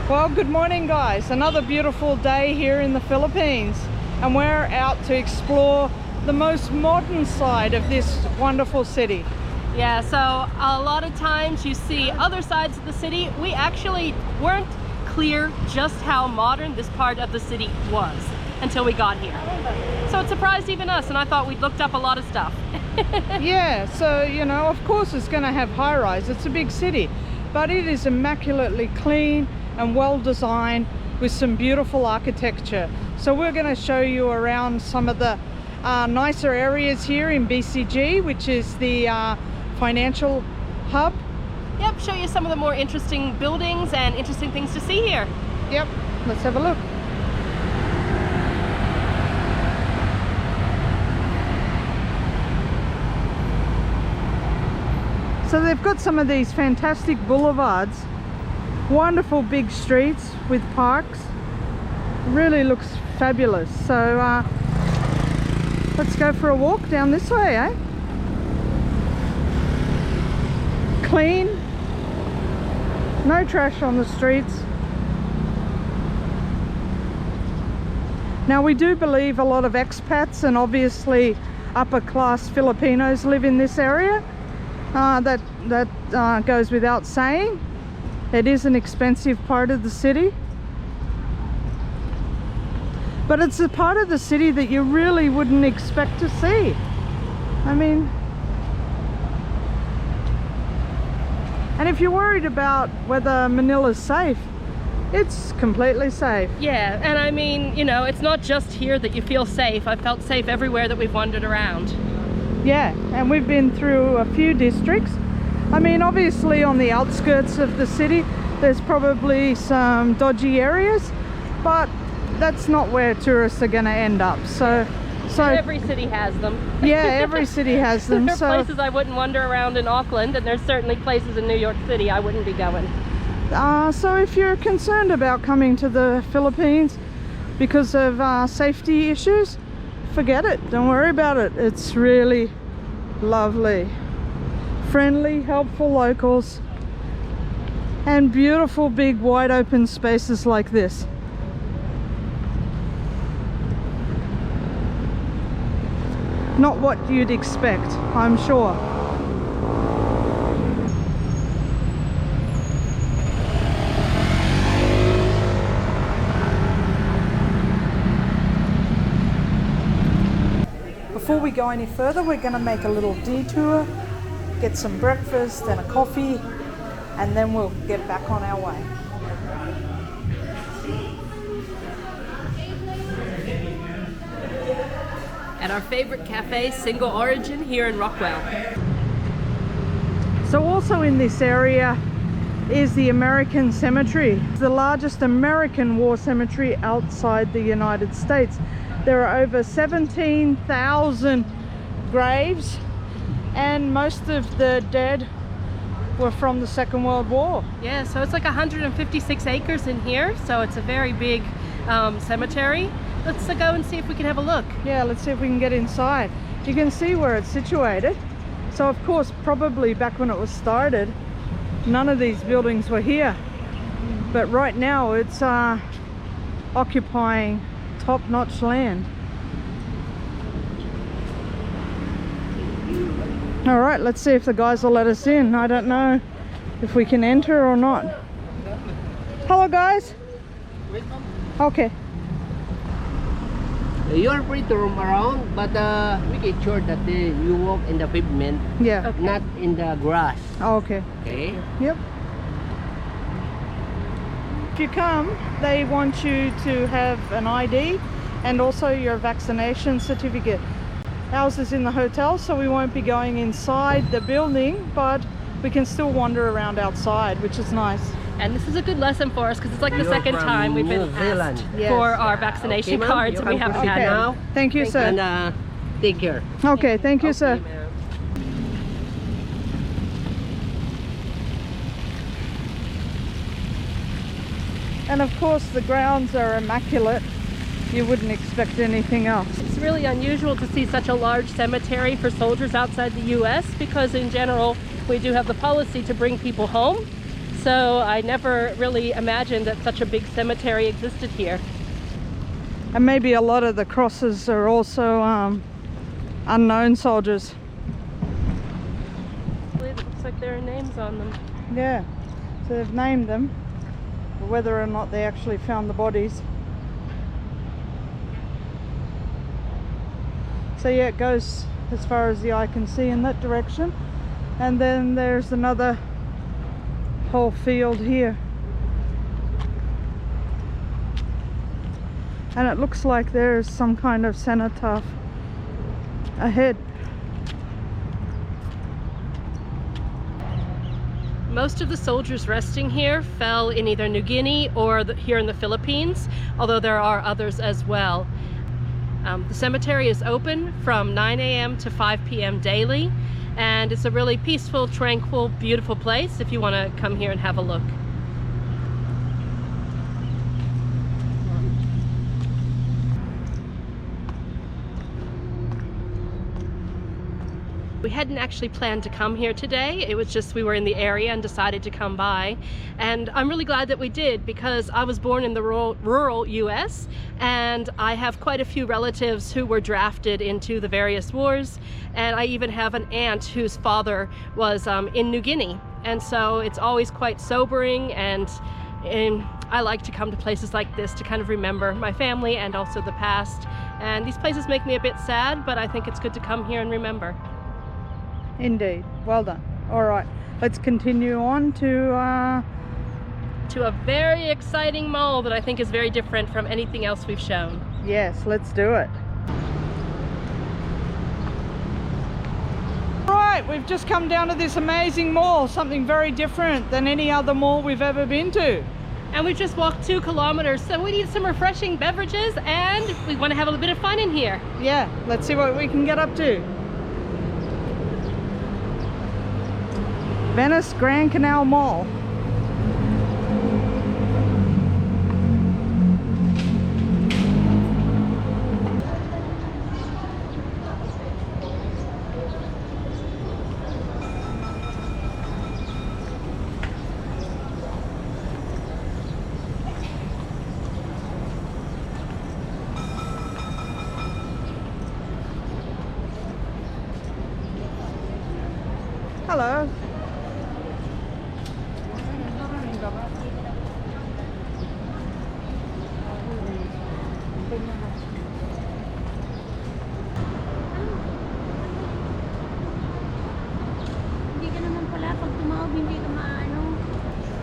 Well, good morning guys. Another beautiful day here in the Philippines, and we're out to explore the most modern side of this wonderful city. Yeah, so a lot of times you see other sides of the city. We actually weren't clear just how modern this part of the city was until we got here. So it surprised even us, and I thought we'd looked up a lot of stuff. Yeah, so you know, of course it's going to have high-rise. It's a big city, but it is immaculately clean and well designed with some beautiful architecture. So we're going to show you around some of the nicer areas here in BCG, which is the financial hub. Yep, show you some of the more interesting buildings and interesting things to see here. Yep, let's have a look. So they've got some of these fantastic boulevards, wonderful big streets with parks. Really looks fabulous. So let's go for a walk down this way, eh? Clean, no trash on the streets. Now we do believe a lot of expats and obviously upper class Filipinos live in this area. That goes without saying. It is an expensive part of the city, but it's a part of the city that you really wouldn't expect to see. I mean, and if you're worried about whether Manila's safe, it's completely safe. Yeah, and I mean, you know, it's not just here that you feel safe. I felt safe everywhere that we've wandered around. Yeah, and we've been through a few districts. I mean, obviously on the outskirts of the city there's probably some dodgy areas, but that's not where tourists are going to end up. So every city has them. Yeah, every city has them. There are places I wouldn't wander around in Auckland, and there's certainly places in New York City I wouldn't be going. So if you're concerned about coming to the Philippines because of safety issues, forget it. Don't worry about it. It's really lovely. Friendly, helpful locals, and beautiful big wide open spaces like this. Not what you'd expect, I'm sure. Before we go any further, we're going to make a little detour, get some breakfast and a coffee, and then we'll get back on our way. At our favorite cafe, Single Origin, here in Rockwell. So also in this area is the American Cemetery, the largest American war cemetery outside the United States. There are over 17,000 graves, and most of the dead were from the Second World War. Yeah, so it's like 156 acres in here, so it's a very big cemetery. Let's go and see if we can have a look. Yeah, let's see if we can get inside. You can see where it's situated. So of course, probably back when it was started, none of these buildings were here. But right now it's occupying top-notch land. All right, let's see if the guys will let us in. I don't know if we can enter or not. Hello guys. Okay. You're free to roam around, but make it sure that you walk in the pavement, Yeah. Okay. not in the grass. Oh, okay. Okay? Yep. If you come, they want you to have an ID and also your vaccination certificate. Ours is in the hotel, so we won't be going inside the building, but we can still wander around outside, which is nice. And this is a good lesson for us because it's like the You're second from time we've been New Zealand. asked Yes. for our vaccination Okay, ma'am. cards, You and we can haven't proceed had now. them. Thank you, sir. And take care. Okay, thank you, sir. Okay, ma'am. And of course, the grounds are immaculate. You wouldn't expect anything else. It's really unusual to see such a large cemetery for soldiers outside the US because in general we do have the policy to bring people home. so I never really imagined that such a big cemetery existed here. And maybe a lot of the crosses are also unknown soldiers. It looks like there are names on them. Yeah, so they've named them, but whether or not they actually found the bodies. So yeah, it goes as far as the eye can see in that direction, and then there's another whole field here, and it looks like there's some kind of cenotaph ahead. Most of the soldiers resting here fell in either New Guinea or here in the Philippines, although there are others as well. The cemetery is open from 9 a.m. to 5 p.m. daily, and it's a really peaceful, tranquil, beautiful place if you want to come here and have a look. We hadn't actually planned to come here today. It was just we were in the area and decided to come by. And I'm really glad that we did, because I was born in the rural US, and I have quite a few relatives who were drafted into the various wars. And I even have an aunt whose father was in New Guinea. And so it's always quite sobering, and I like to come to places like this to kind of remember my family and also the past. And these places make me a bit sad, but I think it's good to come here and remember. Indeed, well done. All right, let's continue on to a very exciting mall that I think is very different from anything else we've shown. Yes, let's do it. All right, we've just come down to this amazing mall, something very different than any other mall we've ever been to. And we've just walked 2 kilometers, so we need some refreshing beverages, and we want to have a little bit of fun in here. Yeah, let's see what we can get up to. Venice Grand Canal Mall. Hello.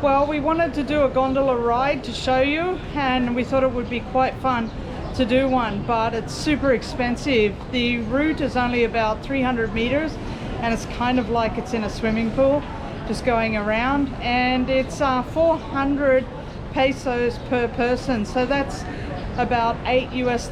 Well, we wanted to do a gondola ride to show you, and we thought it would be quite fun to do one, but it's super expensive. The route is only about 300 meters, and it's kind of like it's in a swimming pool, just going around, and it's 400 pesos per person, so that's about $8 US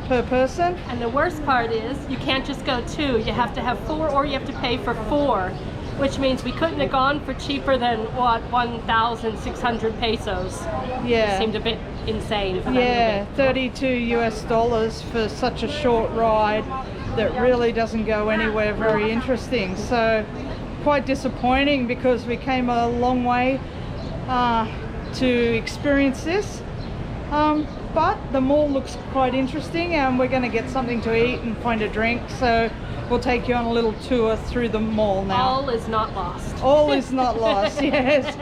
per person. And the worst part is you can't just go 2, you have to have 4, or you have to pay for 4, which means we couldn't have gone for cheaper than what, 1,600 pesos. Yeah, it seemed a bit insane for yeah, $32 US for such a short ride that really doesn't go anywhere very interesting. So quite disappointing, because we came a long way to experience this, but the mall looks quite interesting, and we're going to get something to eat and find a drink, so we'll take you on a little tour through the mall now. All is not lost. All is not lost. Yes,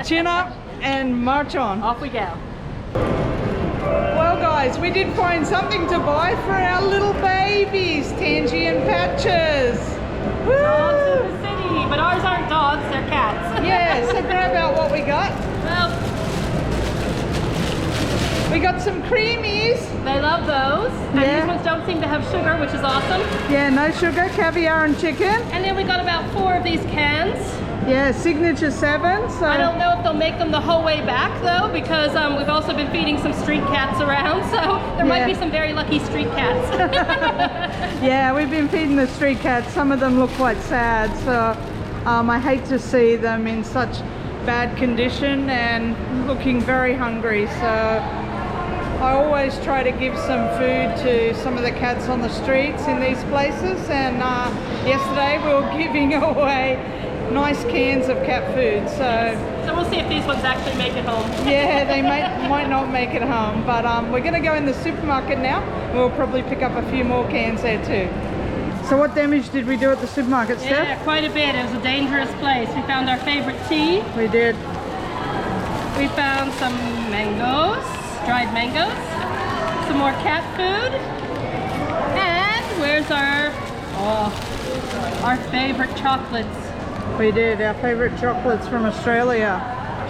chin up and march on. Off we go. Well guys, we did find something to buy for our little babies, Tangy and Patches. Woo! Dogs in the city, but ours aren't dogs, they're cats. Yeah, so grab out what we got. Well, we got some creamies. they love those. And Yeah. these ones don't seem to have sugar, which is awesome. Yeah, no sugar, caviar and chicken. And then we got about 4 of these cans. Yeah, signature 7. So I don't know if they'll make them the whole way back though, because we've also been feeding some street cats around, so there might Yeah. be some very lucky street cats. yeah, we've been feeding the street cats. Some of them look quite sad, so I hate to see them in such bad condition and looking very hungry. So I always try to give some food to some of the cats on the streets in these places, and yesterday we were giving away nice cans of cat food. So we'll see if these ones actually make it home. yeah, they might not make it home, but we're gonna go in the supermarket now. We'll probably pick up a few more cans there too. So what damage did we do at the supermarket, Steph? Yeah, quite a bit. It was a dangerous place. We found our favorite tea. We did. We found some mangoes, dried mangoes, some more cat food, and where's our favorite chocolates. We did, our favorite chocolates from Australia,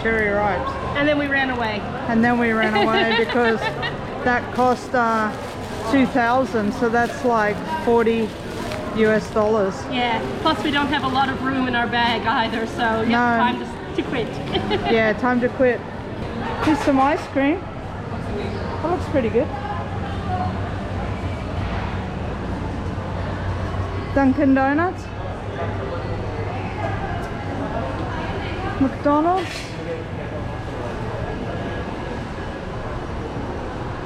cherry ripes. And then we ran away. And then we ran away because that cost 2,000, so that's like $40 US. Yeah, plus we don't have a lot of room in our bag either, so yeah, time to quit. Yeah, time to quit. Here's some ice cream. That looks pretty good. Dunkin' Donuts. McDonald's.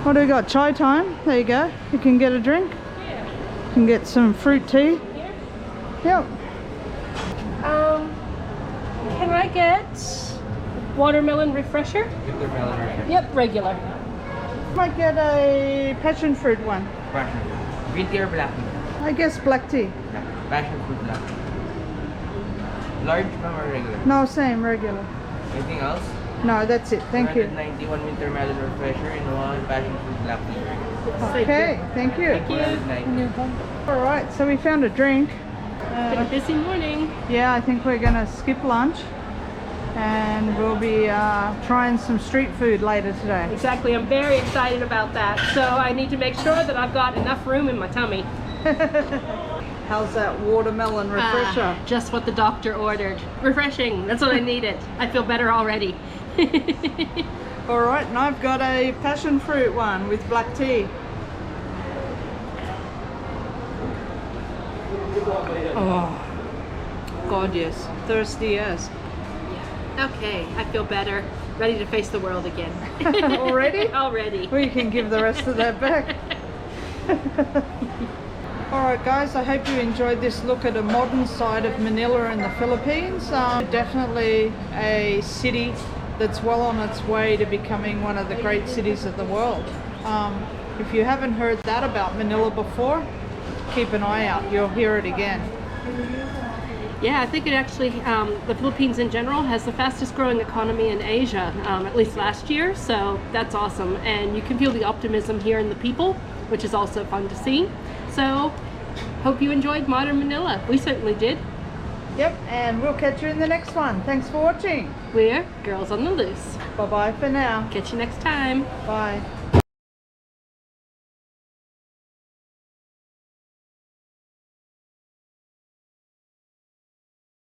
What do we got? Chai time. There you go. You can get a drink. You can get some fruit tea. Here? Yep. Can I get watermelon refresher? Watermelon refresher. Yep, regular. Might get a passion fruit one. Passion fruit. Green tea or black tea? I guess black tea. Black. Passion fruit black tea. Large ma'am or regular? No, same, regular. Anything else? No, that's it. Thank you. 191 winter melon refresher and one passion fruit black tea. Okay, thank you. Thank you. All right, so we found a drink. Been a busy morning. Yeah, I think we're gonna skip lunch and we'll be trying some street food later today. Exactly, I'm very excited about that. So I need to make sure that I've got enough room in my tummy. How's that watermelon refresher? Just what the doctor ordered. Refreshing, that's what I needed. I feel better already. All right, and I've got a passion fruit one with black tea. Oh, God, yes. Thirsty as. Okay, I feel better. Ready to face the world again. Already? Already. Well, you can give the rest of that back. Alright guys, I hope you enjoyed this look at a modern side of Manila in the Philippines. Definitely a city that's well on its way to becoming one of the great cities of the world. If you haven't heard that about Manila before, keep an eye out, you'll hear it again. Yeah, I think it actually, the Philippines in general has the fastest growing economy in Asia, at least last year, so that's awesome. And you can feel the optimism here in the people, which is also fun to see. So, hope you enjoyed Modern Manila. We certainly did. Yep, and we'll catch you in the next one. Thanks for watching. We're Girls on the Loose. Bye-bye for now. Catch you next time. Bye.